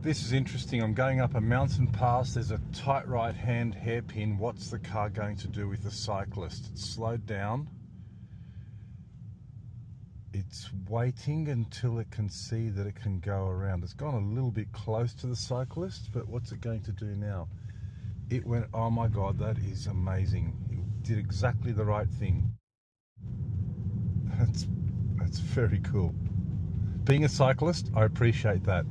This is interesting. I'm going up a mountain pass. There's a tight right-hand hairpin. What's the car going to do with the cyclist? It's slowed down. It's waiting until it can see that it can go around. It's gone a little bit close to the cyclist, but what's it going to do now? It went, oh my God, that is amazing. It did exactly the right thing. That's very cool. Being a cyclist, I appreciate that.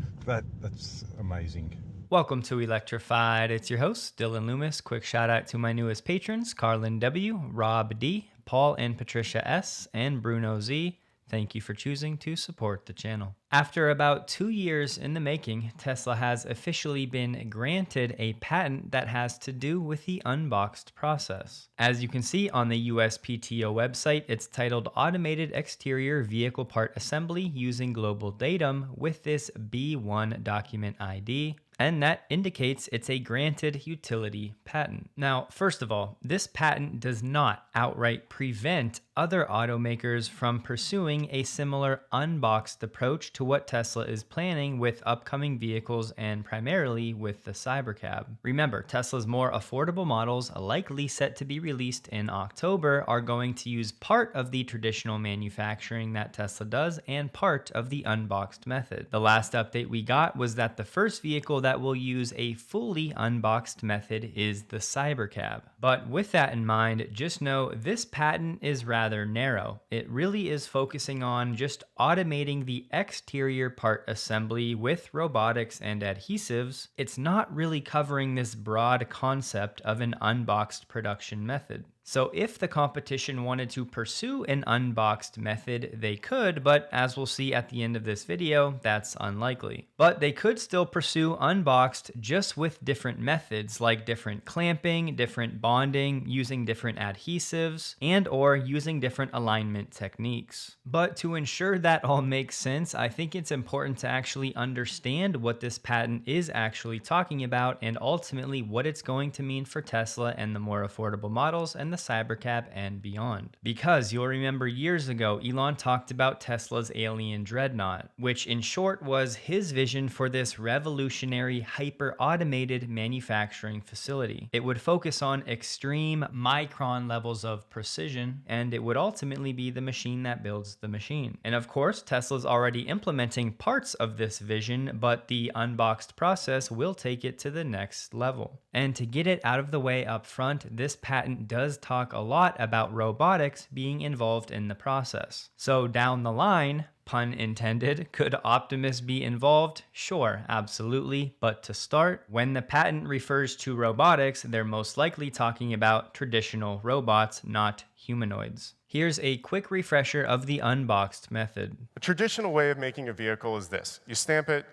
That's amazing. Welcome to Electrified. It's your host, Dylan Loomis. Quick shout out to my newest patrons, Carlin W, Rob D, Paul and Patricia S, and Bruno Z. Thank you for choosing to support the channel. After about 2 years in the making, Tesla has officially been granted a patent that has to do with the unboxed process. As you can see on the USPTO website, it's titled Automated Exterior Vehicle Part Assembly Using Global Datum with this B1 document ID. And that indicates it's a granted utility patent. Now, first of all, this patent does not outright prevent other automakers from pursuing a similar unboxed approach to what Tesla is planning with upcoming vehicles and primarily with the Cybercab. Remember, Tesla's more affordable models, likely set to be released in October, are going to use part of the traditional manufacturing that Tesla does and part of the unboxed method. The last update we got was that the first vehicle that will use a fully unboxed method is the Cybercab. But with that in mind, just know this patent is rather narrow. It really is focusing on just automating the exterior part assembly with robotics and adhesives. It's not really covering this broad concept of an unboxed production method. So if the competition wanted to pursue an unboxed method, they could, but as we'll see at the end of this video, that's unlikely. But they could still pursue unboxed just with different methods like different clamping, different bonding, using different adhesives, and or using different alignment techniques. But to ensure that all makes sense, I think it's important to actually understand what this patent is actually talking about and ultimately what it's going to mean for Tesla and the more affordable models and the Cybercab and beyond. Because you'll remember years ago, Elon talked about Tesla's Alien Dreadnought, which in short was his vision for this revolutionary hyper-automated manufacturing facility. It would focus on extreme micron levels of precision, and it would ultimately be the machine that builds the machine. And of course, Tesla's already implementing parts of this vision, but the unboxed process will take it to the next level. And to get it out of the way up front, this patent does talk a lot about robotics being involved in the process. So down the line, pun intended, could Optimus be involved? Sure, absolutely. But to start, when the patent refers to robotics, they're most likely talking about traditional robots, not humanoids. Here's a quick refresher of the unboxed method. A traditional way of making a vehicle is this. You stamp it,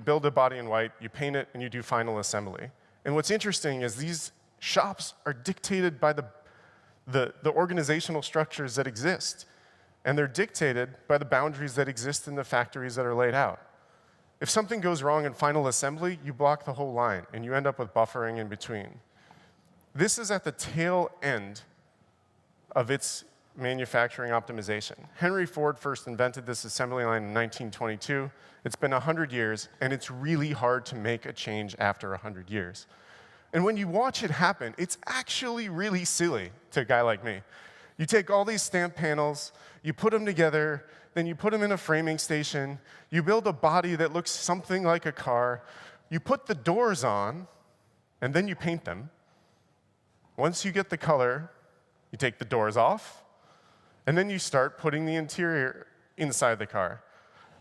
build a body in white, you paint it, and you do final assembly. And what's interesting is these shops are dictated by the organizational structures that exist. And they're dictated by the boundaries that exist in the factories that are laid out. If something goes wrong in final assembly, you block the whole line, and you end up with buffering in between. This is at the tail end of its manufacturing optimization. Henry Ford first invented this assembly line in 1922. It's been 100 years, and it's really hard to make a change after 100 years. And when you watch it happen, it's actually really silly to a guy like me. You take all these stamp panels, you put them together, then you put them in a framing station, you build a body that looks something like a car, you put the doors on, and then you paint them. Once you get the color, you take the doors off, and then you start putting the interior inside the car.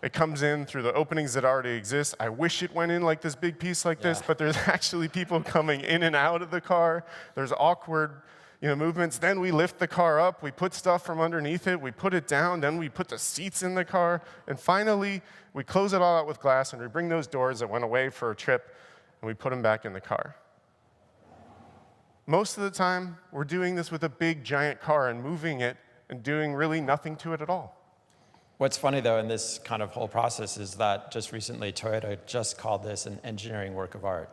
It comes in through the openings that already exist. I wish it went in like this big piece like this, but there's actually people coming in and out of the car. There's awkward movements. Then we lift the car up, we put stuff from underneath it, we put it down, then we put the seats in the car, and finally, we close it all out with glass, and we bring those doors that went away for a trip, and we put them back in the car. Most of the time, we're doing this with a big, giant car and moving it and doing really nothing to it at all. What's funny, though, in this kind of whole process is that just recently, Toyota just called this an engineering work of art.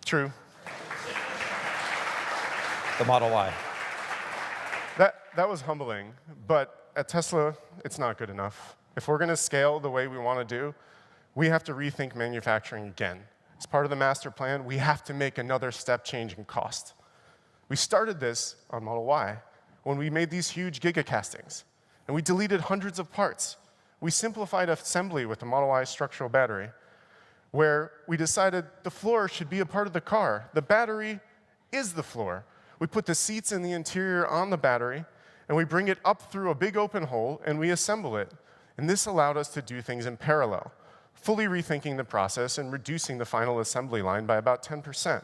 True. The Model Y. That was humbling, but at Tesla, it's not good enough. If we're going to scale the way we want to do, we have to rethink manufacturing again. As part of the master plan, we have to make another step change in cost. We started this on Model Y when we made these huge gigacastings, and we deleted hundreds of parts. We simplified assembly with the Model Y structural battery, where we decided the floor should be a part of the car. The battery is the floor. We put the seats in the interior on the battery, and we bring it up through a big open hole, and we assemble it. And this allowed us to do things in parallel, fully rethinking the process and reducing the final assembly line by about 10%.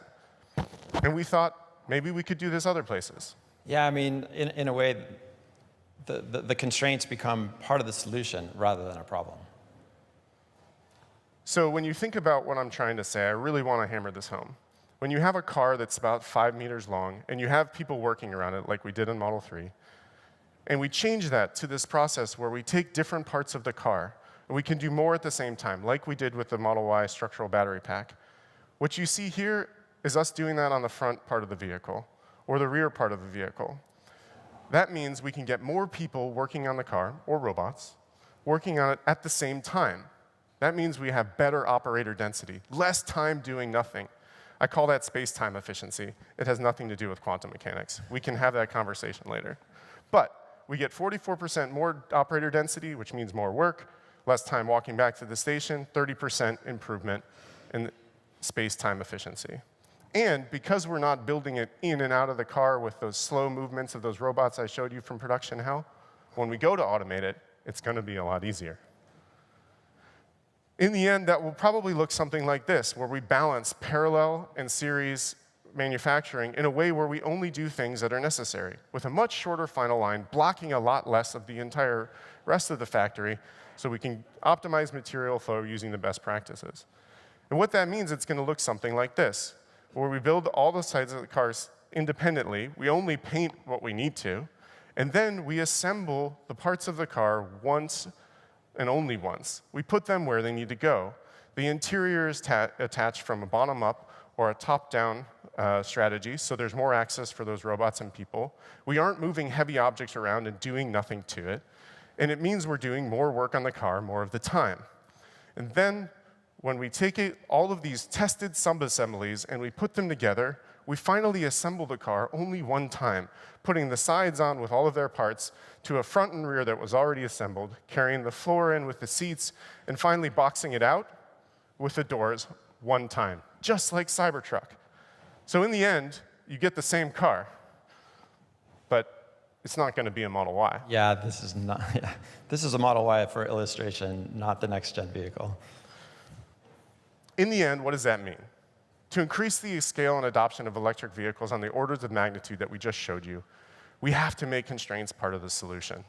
And we thought, maybe we could do this other places. Yeah, I mean, in a way, the constraints become part of the solution rather than a problem. So when you think about what I'm trying to say, I really want to hammer this home. When you have a car that's about 5 meters long, and you have people working around it like we did in Model 3, and we change that to this process where we take different parts of the car, and we can do more at the same time, like we did with the Model Y structural battery pack. What you see here is us doing that on the front part of the vehicle, or the rear part of the vehicle. That means we can get more people working on the car, or robots, working on it at the same time. That means we have better operator density, less time doing nothing. I call that space-time efficiency. It has nothing to do with quantum mechanics. We can have that conversation later. But we get 44% more operator density, which means more work, less time walking back to the station, 30% improvement in space-time efficiency. And because we're not building it in and out of the car with those slow movements of those robots I showed you from production hell, when we go to automate it, it's going to be a lot easier. In the end, that will probably look something like this, where we balance parallel and series manufacturing in a way where we only do things that are necessary, with a much shorter final line, blocking a lot less of the entire rest of the factory, so we can optimize material flow using the best practices. And what that means, it's going to look something like this, where we build all the sides of the cars independently, we only paint what we need to, and then we assemble the parts of the car once and only once. We put them where they need to go. The interior is attached from a bottom-up or a top-down strategy, so there's more access for those robots and people. We aren't moving heavy objects around and doing nothing to it, and it means we're doing more work on the car more of the time. And then, when we take all of these tested sub-assemblies and we put them together, we finally assemble the car only one time, putting the sides on with all of their parts to a front and rear that was already assembled, carrying the floor in with the seats, and finally boxing it out with the doors one time, just like Cybertruck. So in the end, you get the same car, but it's not going to be a Model Y. Yeah, this is not. Yeah. This is a Model Y for illustration, not the next-gen vehicle. In the end, what does that mean? To increase the scale and adoption of electric vehicles on the orders of magnitude that we just showed you, we have to make constraints part of the solution.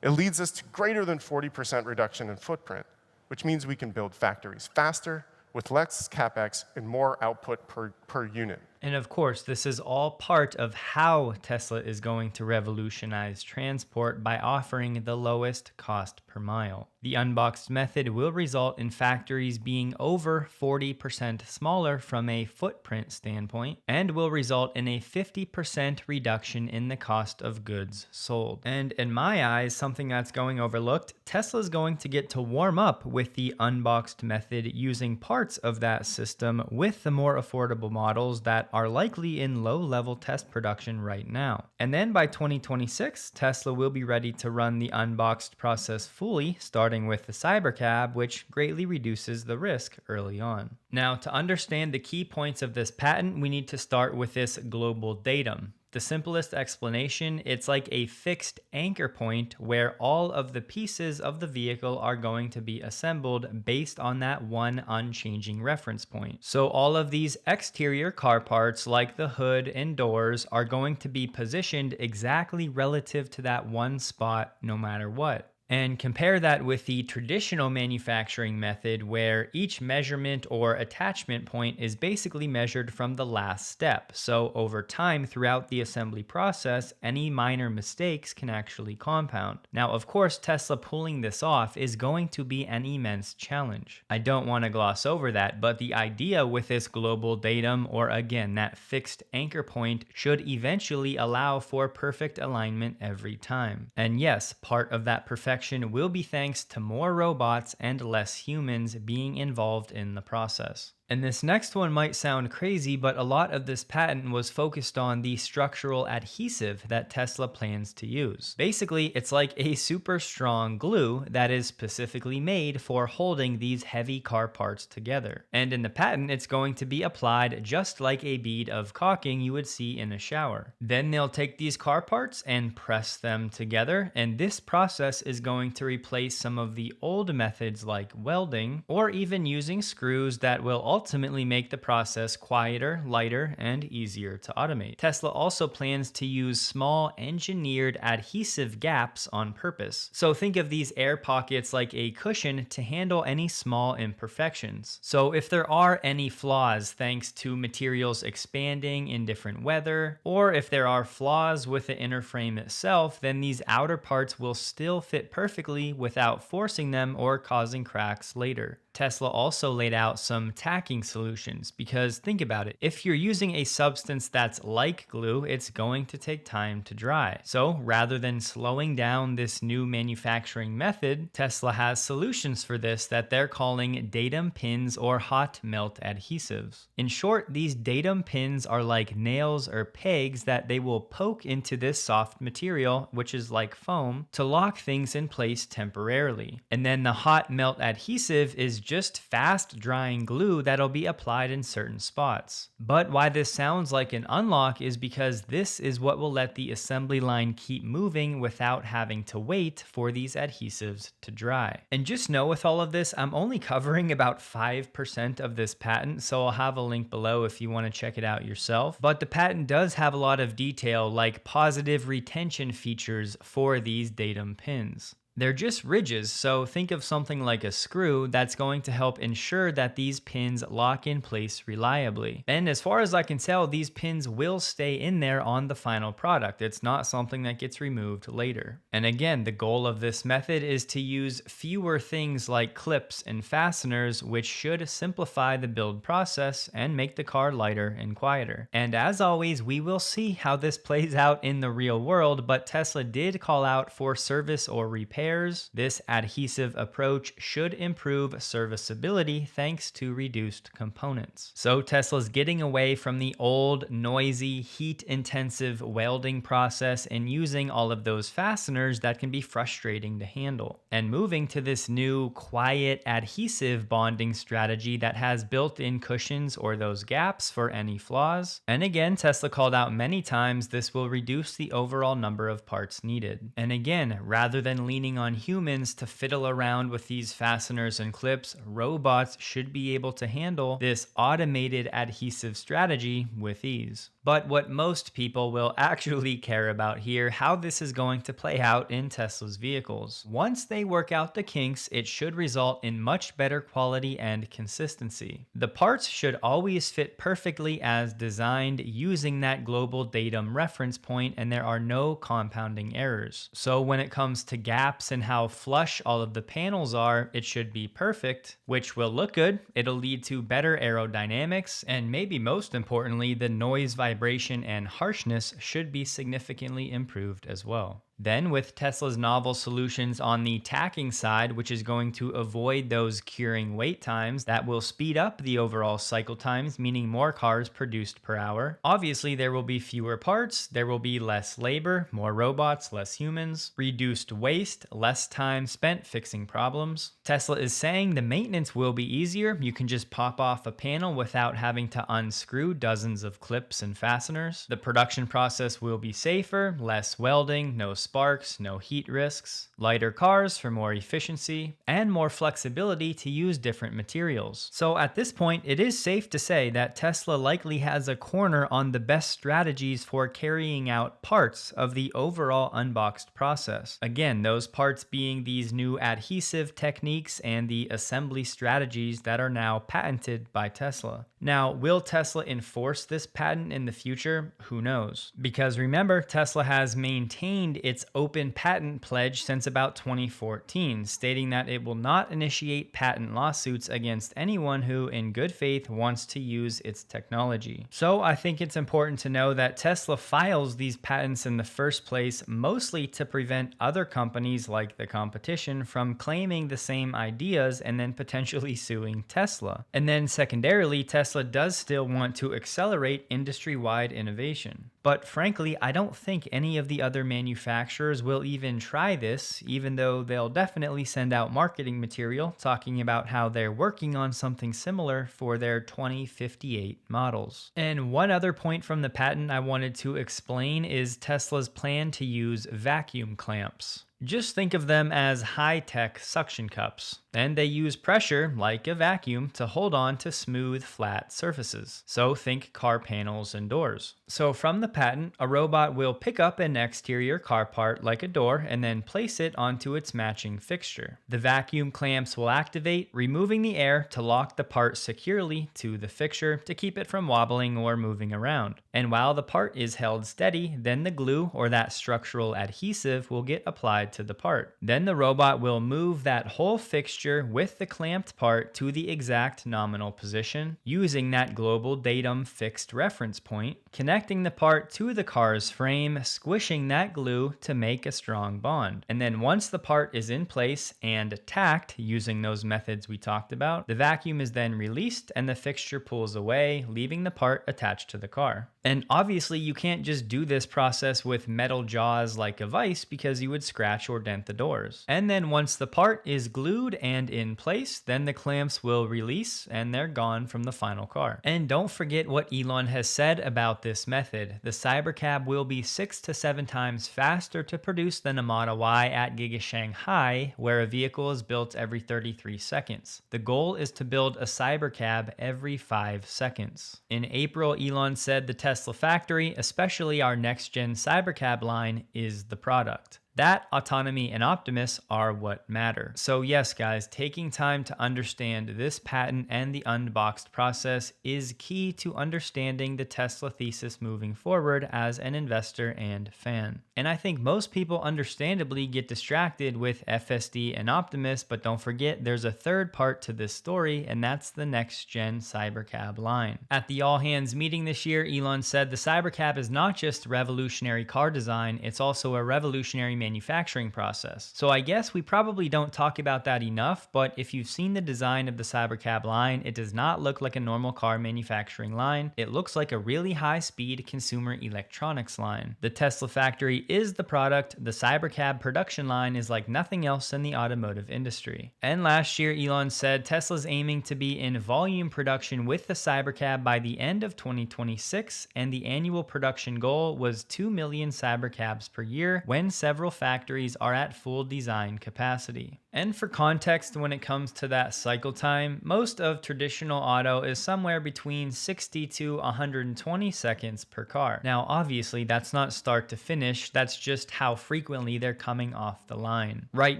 It leads us to greater than 40% reduction in footprint, which means we can build factories faster, with less CapEx and more output per unit. And of course, this is all part of how Tesla is going to revolutionize transport by offering the lowest cost per mile. The unboxed method will result in factories being over 40% smaller from a footprint standpoint, and will result in a 50% reduction in the cost of goods sold. And in my eyes, something that's going overlooked, Tesla is going to get to warm up with the unboxed method using parts of that system with the more affordable models that are likely in low-level test production right now. And then by 2026, Tesla will be ready to run the unboxed process fully, starting with the Cybercab, which greatly reduces the risk early on. Now, to understand the key points of this patent, we need to start with this global datum. The simplest explanation, it's like a fixed anchor point where all of the pieces of the vehicle are going to be assembled based on that one unchanging reference point. So all of these exterior car parts like the hood and doors are going to be positioned exactly relative to that one spot no matter what. And compare that with the traditional manufacturing method where each measurement or attachment point is basically measured from the last step. So over time throughout the assembly process, any minor mistakes can actually compound. Now, of course, Tesla pulling this off is going to be an immense challenge. I don't want to gloss over that, but the idea with this global datum, or again, that fixed anchor point, should eventually allow for perfect alignment every time. And yes, part of that perfection direction will be thanks to more robots and less humans being involved in the process. And this next one might sound crazy, but a lot of this patent was focused on the structural adhesive that Tesla plans to use. Basically, it's like a super strong glue that is specifically made for holding these heavy car parts together. And in the patent, it's going to be applied just like a bead of caulking you would see in a shower. Then they'll take these car parts and press them together, and this process is going to replace some of the old methods like welding, or even using screws that will ultimately make the process quieter, lighter, and easier to automate. Tesla also plans to use small engineered adhesive gaps on purpose. So think of these air pockets like a cushion to handle any small imperfections. So if there are any flaws thanks to materials expanding in different weather, or if there are flaws with the inner frame itself, then these outer parts will still fit perfectly without forcing them or causing cracks later. Tesla also laid out some tacking solutions because think about it, if you're using a substance that's like glue, it's going to take time to dry. So rather than slowing down this new manufacturing method, Tesla has solutions for this that they're calling datum pins or hot melt adhesives. In short, these datum pins are like nails or pegs that they will poke into this soft material, which is like foam, to lock things in place temporarily. And then the hot melt adhesive is just fast drying glue that'll be applied in certain spots. But why this sounds like an unlock is because this is what will let the assembly line keep moving without having to wait for these adhesives to dry. And just know with all of this, I'm only covering about 5% of this patent, so I'll have a link below if you want to check it out yourself. But the patent does have a lot of detail like positive retention features for these datum pins. They're just ridges, so think of something like a screw that's going to help ensure that these pins lock in place reliably. And as far as I can tell, these pins will stay in there on the final product. It's not something that gets removed later. And again, the goal of this method is to use fewer things like clips and fasteners, which should simplify the build process and make the car lighter and quieter. And as always, we will see how this plays out in the real world, but Tesla did call out for service or repair. This adhesive approach should improve serviceability thanks to reduced components. So Tesla's getting away from the old, noisy, heat-intensive welding process and using all of those fasteners that can be frustrating to handle, and moving to this new, quiet, adhesive bonding strategy that has built-in cushions or those gaps for any flaws. And again, Tesla called out many times this will reduce the overall number of parts needed. And again, rather than leaning on humans to fiddle around with these fasteners and clips, robots should be able to handle this automated adhesive strategy with ease. But what most people will actually care about here, how this is going to play out in Tesla's vehicles. Once they work out the kinks, it should result in much better quality and consistency. The parts should always fit perfectly as designed using that global datum reference point, and there are no compounding errors. So when it comes to gaps and how flush all of the panels are, it should be perfect, which will look good. It'll lead to better aerodynamics, and maybe most importantly, the noise, vibration, and harshness should be significantly improved as well. Then with Tesla's novel solutions on the tacking side, which is going to avoid those curing wait times, that will speed up the overall cycle times, meaning more cars produced per hour. Obviously, there will be fewer parts, there will be less labor, more robots, less humans, reduced waste, less time spent fixing problems. Tesla is saying the maintenance will be easier. You can just pop off a panel without having to unscrew dozens of clips and fasteners. The production process will be safer, less welding, no sparks, no heat risks, lighter cars for more efficiency, and more flexibility to use different materials. So at this point, it is safe to say that Tesla likely has a corner on the best strategies for carrying out parts of the overall unboxed process. Again, those parts being these new adhesive techniques and the assembly strategies that are now patented by Tesla. Now, will Tesla enforce this patent in the future? Who knows? Because remember, Tesla has maintained its its open patent pledge since about 2014, stating that it will not initiate patent lawsuits against anyone who, in good faith, wants to use its technology. So I think it's important to know that Tesla files these patents in the first place mostly to prevent other companies like the competition from claiming the same ideas and then potentially suing Tesla. And then secondarily, Tesla does still want to accelerate industry-wide innovation. But frankly, I don't think any of the other manufacturers will even try this, even though they'll definitely send out marketing material talking about how they're working on something similar for their 2058 models. And one other point from the patent I wanted to explain is Tesla's plan to use vacuum clamps. Just think of them as high-tech suction cups, and they use pressure, like a vacuum, to hold on to smooth, flat surfaces. So think car panels and doors. So from the patent, a robot will pick up an exterior car part like a door and then place it onto its matching fixture. The vacuum clamps will activate, removing the air to lock the part securely to the fixture to keep it from wobbling or moving around. And while the part is held steady, then the glue or that structural adhesive will get applied to the part. Then the robot will move that whole fixture with the clamped part to the exact nominal position, using that global datum fixed reference point, connecting the part to the car's frame, squishing that glue to make a strong bond. And then once the part is in place and tacked using those methods we talked about, the vacuum is then released and the fixture pulls away, leaving the part attached to the car. And obviously you can't just do this process with metal jaws like a vise because you would scratch or dent the doors. And then once the part is glued and in place, then the clamps will release and they're gone from the final car. And don't forget what Elon has said about this method. The Cybercab will be 6 to 7 times faster to produce than a Model Y at Giga Shanghai, where a vehicle is built every 33 seconds. The goal is to build a Cybercab every 5 seconds. In April, Elon said the Tesla factory, especially our next-gen Cybercab line, is the product. That, autonomy, and Optimus are what matter. So yes, guys, taking time to understand this patent and the unboxed process is key to understanding the Tesla thesis moving forward as an investor and fan. And I think most people understandably get distracted with FSD and Optimus, but don't forget there's a third part to this story, and that's the next-gen Cybercab line. At the all-hands meeting this year, Elon said the Cybercab is not just revolutionary car design, it's also a revolutionary manufacturing process. So I guess we probably don't talk about that enough, but if you've seen the design of the Cybercab line, it does not look like a normal car manufacturing line. It looks like a really high-speed consumer electronics line. The Tesla factory is the product. The Cybercab production line is like nothing else in the automotive industry. And last year, Elon said Tesla's aiming to be in volume production with the Cybercab by the end of 2026, and the annual production goal was 2 million Cybercabs per year when several factories are at full design capacity. And for context, when it comes to that cycle time, most of traditional auto is somewhere between 60 to 120 seconds per car. Now, obviously, that's not start to finish, that's just how frequently they're coming off the line. Right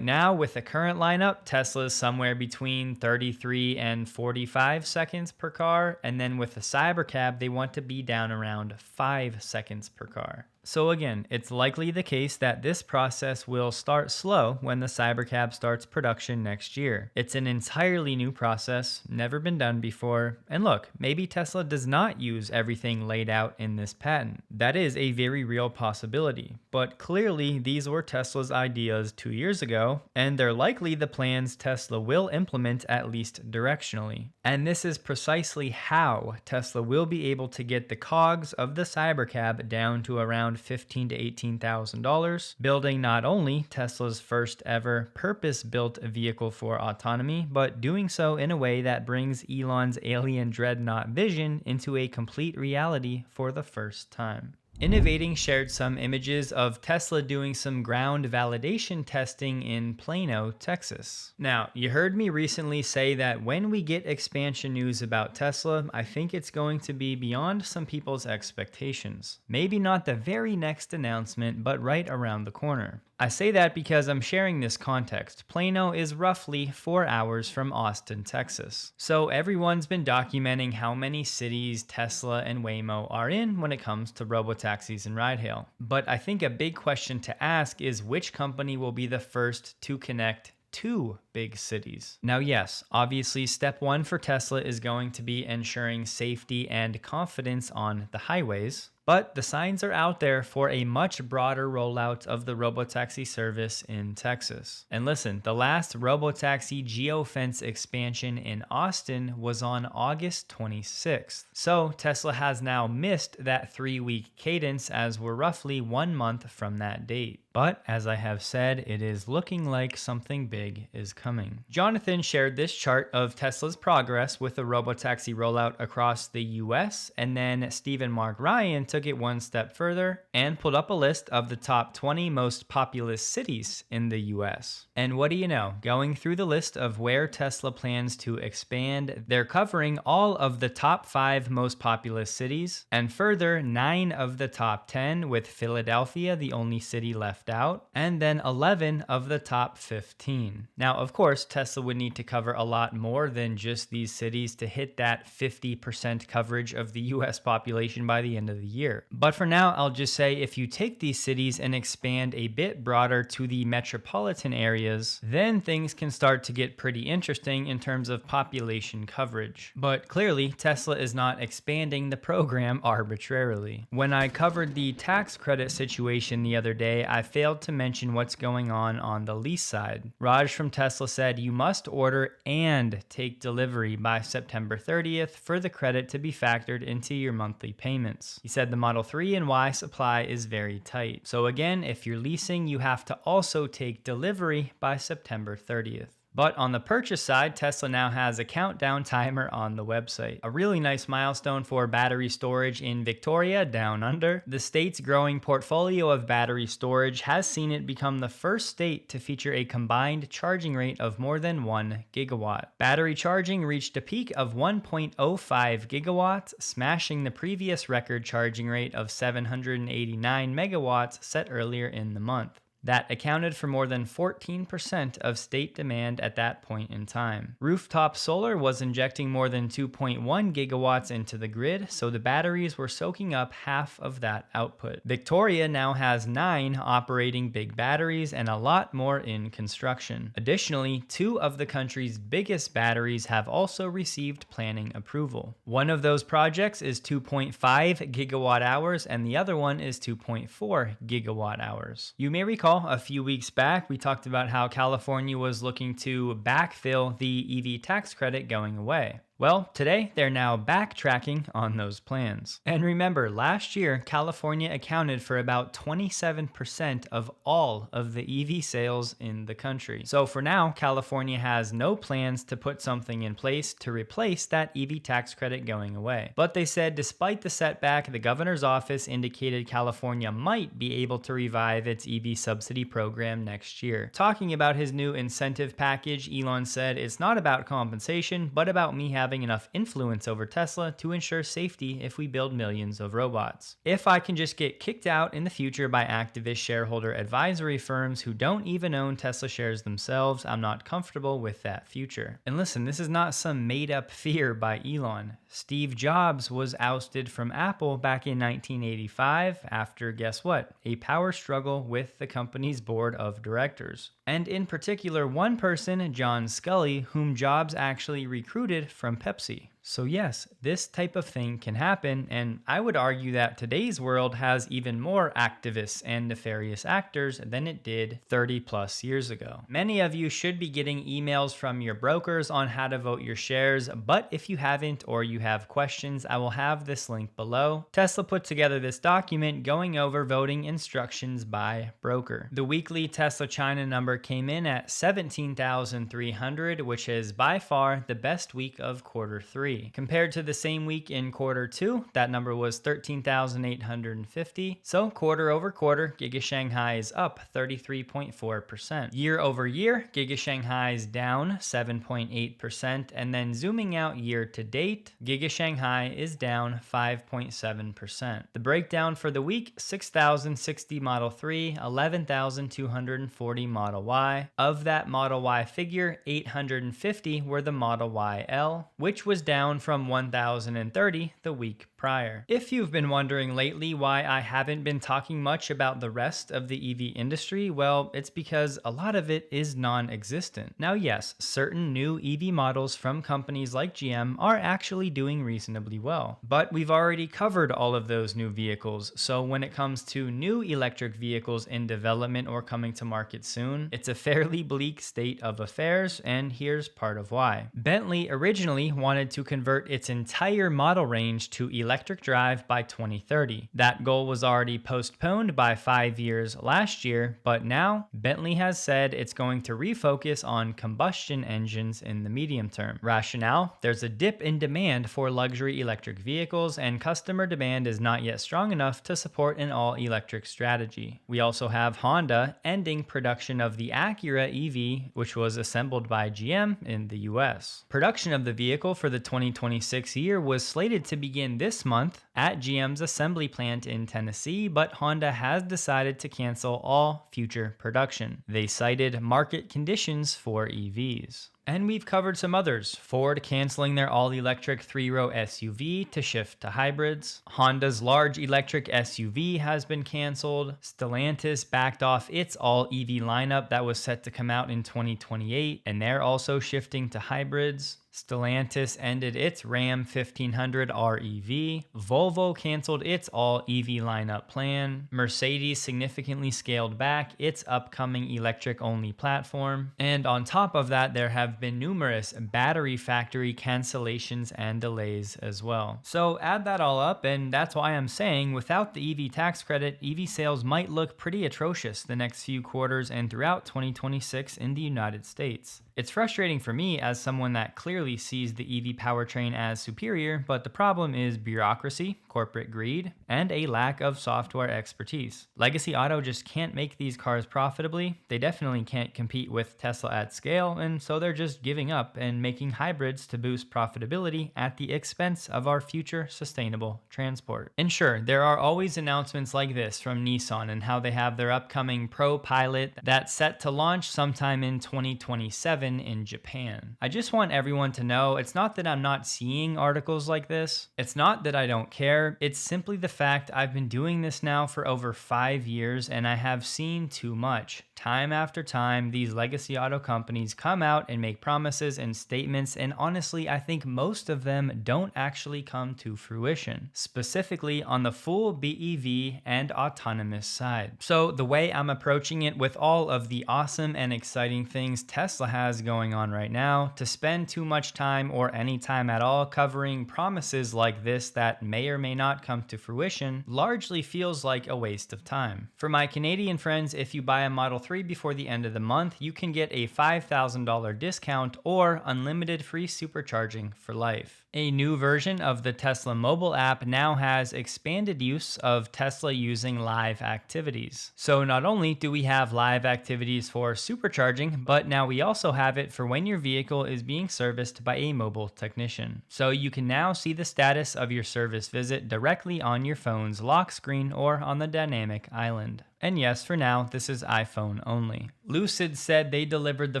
now, with the current lineup, Tesla is somewhere between 33 and 45 seconds per car, and then with the Cybercab, they want to be down around 5 seconds per car. So again, it's likely the case that this process will start slow when the Cybercab starts production next year. It's an entirely new process, never been done before, and look, maybe Tesla does not use everything laid out in this patent. That is a very real possibility, but clearly these were Tesla's ideas 2 years ago, and they're likely the plans Tesla will implement at least directionally. And this is precisely how Tesla will be able to get the COGS of the Cybercab down to around $15,000 to $18,000, building not only Tesla's first ever purpose-built vehicle for autonomy, but doing so in a way that brings Elon's alien dreadnought vision into a complete reality for the first time. Innovating shared some images of Tesla doing some ground validation testing in Plano, Texas. Now, you heard me recently say that when we get expansion news about Tesla, I think it's going to be beyond some people's expectations. Maybe not the very next announcement, but right around the corner. I say that because I'm sharing this context. Plano is roughly 4 hours from Austin, Texas. So everyone's been documenting how many cities Tesla and Waymo are in when it comes to robotaxis and ride hail. But I think a big question to ask is which company will be the first to connect two big cities. Now, yes, obviously step one for Tesla is going to be ensuring safety and confidence on the highways, but the signs are out there for a much broader rollout of the Robotaxi service in Texas. And listen, the last Robotaxi geofence expansion in Austin was on August 26th. So Tesla has now missed that 3-week cadence as we're roughly 1 month from that date. But as I have said, it is looking like something big is coming. Jonathan shared this chart of Tesla's progress with the Robotaxi rollout across the US, and then Stephen Mark Ryan took it one step further and pulled up a list of the top 20 most populous cities in the US. And what do you know? Going through the list of where Tesla plans to expand, they're covering all of the top 5 most populous cities, and further 9 of the top 10, with Philadelphia the only city left out, and then 11 of the top 15. Now, of course, Tesla would need to cover a lot more than just these cities to hit that 50% coverage of the US population by the end of the year. But for now, I'll just say if you take these cities and expand a bit broader to the metropolitan areas, then things can start to get pretty interesting in terms of population coverage. But clearly, Tesla is not expanding the program arbitrarily. When I covered the tax credit situation the other day, I failed to mention what's going on the lease side. Raj from Tesla said you must order and take delivery by September 30th for the credit to be factored into your monthly payments. He said the Model 3 and Y supply is very tight. So again, if you're leasing, you have to also take delivery by September 30th. But on the purchase side, Tesla now has a countdown timer on the website. A really nice milestone for battery storage in Victoria, down under. The state's growing portfolio of battery storage has seen it become the first state to feature a combined charging rate of more than 1 gigawatt. Battery charging reached a peak of 1.05 gigawatts, smashing the previous record charging rate of 789 megawatts set earlier in the month. That accounted for more than 14% of state demand at that point in time. Rooftop solar was injecting more than 2.1 gigawatts into the grid, so the batteries were soaking up half of that output. Victoria now has 9 operating big batteries and a lot more in construction. Additionally, 2 of the country's biggest batteries have also received planning approval. One of those projects is 2.5 gigawatt hours and the other one is 2.4 gigawatt hours. You may recall a few weeks back, we talked about how California was looking to backfill the EV tax credit going away. Well, today they're now backtracking on those plans. And remember, last year, California accounted for about 27% of all of the EV sales in the country. So for now, California has no plans to put something in place to replace that EV tax credit going away. But they said despite the setback, the governor's office indicated California might be able to revive its EV subsidy program next year. Talking about his new incentive package, Elon said, "It's not about compensation, but about me having enough influence over Tesla to ensure safety if we build millions of robots. If I can just get kicked out in the future by activist shareholder advisory firms who don't even own Tesla shares themselves, I'm not comfortable with that future." And listen, this is not some made-up fear by Elon. Steve Jobs was ousted from Apple back in 1985 after, guess what? A power struggle with the company's board of directors. And in particular, one person, John Scully, whom Jobs actually recruited from Pepsi. So yes, this type of thing can happen, and I would argue that today's world has even more activists and nefarious actors than it did 30 plus years ago. Many of you should be getting emails from your brokers on how to vote your shares, but if you haven't or you have questions, I will have this link below. Tesla put together this document going over voting instructions by broker. The weekly Tesla China number came in at 17,300, which is by far the best week of quarter 3. 3. Compared to the same week in quarter 2, that number was 13,850. So quarter over quarter, Giga Shanghai is up 33.4%. Year over year, Giga Shanghai is down 7.8%. And then zooming out year to date, Giga Shanghai is down 5.7%. The breakdown for the week: 6,060 Model 3, 11,240 Model Y. Of that Model Y figure, 850 were the Model Y L, which was down from 1,030 the week prior. If you've been wondering lately why I haven't been talking much about the rest of the EV industry, well, it's because a lot of it is non-existent. Now yes, certain new EV models from companies like GM are actually doing reasonably well, but we've already covered all of those new vehicles, so when it comes to new electric vehicles in development or coming to market soon, it's a fairly bleak state of affairs, and here's part of why. Bentley originally wanted to convert its entire model range to electric drive by 2030. That goal was already postponed by 5 years last year, but now Bentley has said it's going to refocus on combustion engines in the medium term. Rationale: there's a dip in demand for luxury electric vehicles, and customer demand is not yet strong enough to support an all-electric strategy. We also have Honda ending production of the Acura EV, which was assembled by GM in the US. Production of the vehicle for the 2026 year was slated to begin this month at GM's assembly plant in Tennessee, but Honda has decided to cancel all future production. They cited market conditions for EVs. And we've covered some others: Ford canceling their all-electric 3-row SUV to shift to hybrids. Honda's large electric SUV has been canceled. Stellantis backed off its all-EV lineup that was set to come out in 2028, and they're also shifting to hybrids. Stellantis ended its Ram 1500 REV. Volvo canceled its all-EV lineup plan. Mercedes significantly scaled back its upcoming electric-only platform. And on top of that, there have been numerous battery factory cancellations and delays as well. So add that all up, and that's why I'm saying without the EV tax credit, EV sales might look pretty atrocious the next few quarters and throughout 2026 in the United States. It's frustrating for me as someone that clearly sees the EV powertrain as superior, but the problem is bureaucracy, corporate greed, and a lack of software expertise. Legacy Auto just can't make these cars profitably. They definitely can't compete with Tesla at scale, and so they're just giving up and making hybrids to boost profitability at the expense of our future sustainable transport. And sure, there are always announcements like this from Nissan and how they have their upcoming Pro Pilot that's set to launch sometime in 2027 in Japan. I just want everyone to know it's not that I'm not seeing articles like this. It's not that I don't care. It's simply the fact I've been doing this now for over 5 years and I have seen too much. Time after time, these legacy auto companies come out and make promises and statements, and honestly, I think most of them don't actually come to fruition, specifically on the full BEV and autonomous side. So the way I'm approaching it with all of the awesome and exciting things Tesla has going on right now, to spend too much time or any time at all covering promises like this that may or may not come to fruition largely feels like a waste of time. For my Canadian friends, if you buy a Model 3 before the end of the month, you can get a $5,000 discount or unlimited free supercharging for life. A new version of the Tesla mobile app now has expanded use of Tesla using live activities. So not only do we have live activities for supercharging, but now we also have it for when your vehicle is being serviced by a mobile technician. So you can now see the status of your service visit directly on your phone's lock screen or on the dynamic island. And yes, for now, this is iPhone only. Lucid said they delivered the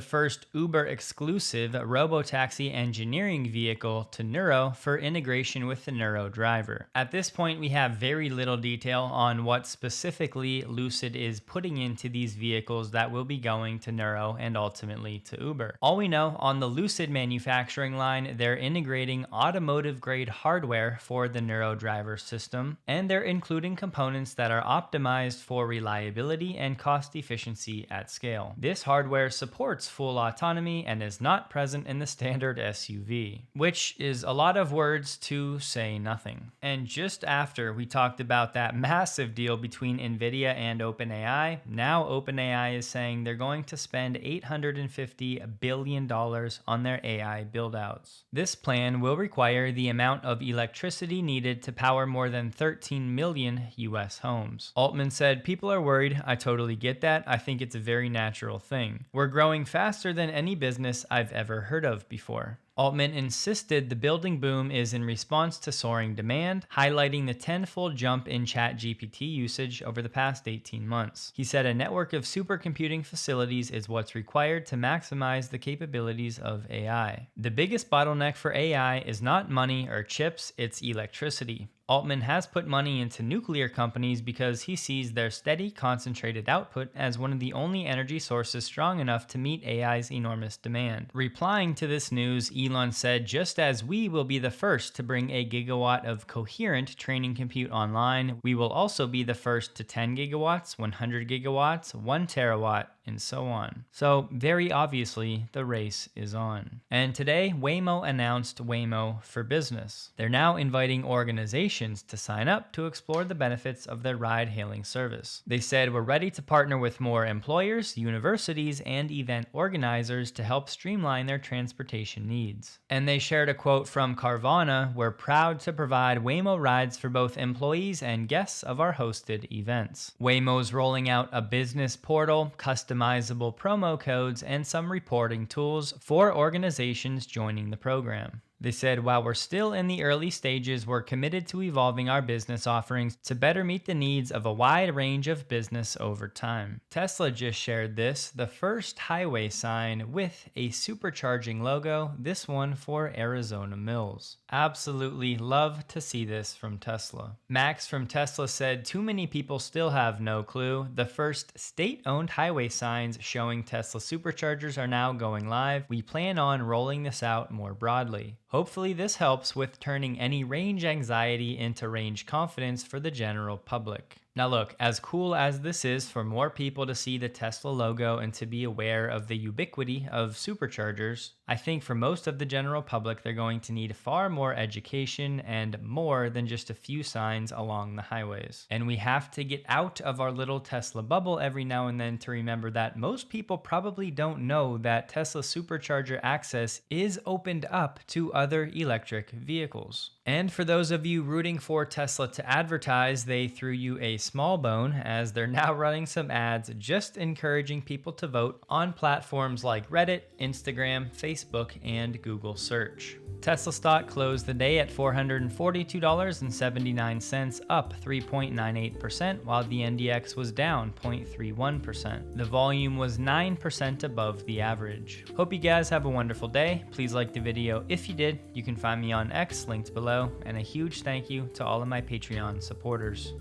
first Uber-exclusive Robotaxi engineering vehicle to Nuro for integration with the Nuro driver. At this point, we have very little detail on what specifically Lucid is putting into these vehicles that will be going to Nuro and ultimately to Uber. All we know, on the Lucid manufacturing line, they're integrating automotive-grade hardware for the Nuro driver system, and they're including components that are optimized for reliability reliability and cost efficiency at scale. This hardware supports full autonomy and is not present in the standard SUV, which is a lot of words to say nothing. And just after we talked about that massive deal between Nvidia and OpenAI, now OpenAI is saying they're going to spend $850 billion on their AI buildouts. This plan will require the amount of electricity needed to power more than 13 million US homes. Altman said, "People are worried. I totally get that. I think it's a very natural thing. We're growing faster than any business I've ever heard of before." Altman insisted the building boom is in response to soaring demand, highlighting the tenfold jump in ChatGPT usage over the past 18 months. He said a network of supercomputing facilities is what's required to maximize the capabilities of AI. The biggest bottleneck for AI is not money or chips, it's electricity. Altman has put money into nuclear companies because he sees their steady, concentrated output as one of the only energy sources strong enough to meet AI's enormous demand. Replying to this news, Elon said, "Just as we will be the first to bring a gigawatt of coherent training compute online, we will also be the first to 10 gigawatts, 100 gigawatts, 1 terawatt, and so on." So very obviously, the race is on. And today, Waymo announced Waymo for Business. They're now inviting organizations to sign up to explore the benefits of their ride-hailing service. They said, "We're ready to partner with more employers, universities, and event organizers to help streamline their transportation needs." And they shared a quote from Carvana, "We're proud to provide Waymo rides for both employees and guests of our hosted events." Waymo's rolling out a business portal, customizable promo codes, and some reporting tools for organizations joining the program. They said, "While we're still in the early stages, we're committed to evolving our business offerings to better meet the needs of a wide range of business over time." Tesla just shared this, the first highway sign with a supercharging logo, this one for Arizona Mills. Absolutely love to see this from Tesla. Max from Tesla said, "Too many people still have no clue. The first state-owned highway signs showing Tesla superchargers are now going live. We plan on rolling this out more broadly. Hopefully this helps with turning any range anxiety into range confidence for the general public." Now look, as cool as this is for more people to see the Tesla logo and to be aware of the ubiquity of superchargers, I think for most of the general public, they're going to need far more education and more than just a few signs along the highways. And we have to get out of our little Tesla bubble every now and then to remember that most people probably don't know that Tesla supercharger access is opened up to other electric vehicles. And for those of you rooting for Tesla to advertise, they threw you a small bone as they're now running some ads just encouraging people to vote on platforms like Reddit, Instagram, Facebook, and Google Search. Tesla stock closed the day at $442.79, up 3.98%, while the NDX was down 0.31%. The volume was 9% above the average. Hope you guys have a wonderful day. Please like the video if you did. You can find me on X, linked below, and a huge thank you to all of my Patreon supporters.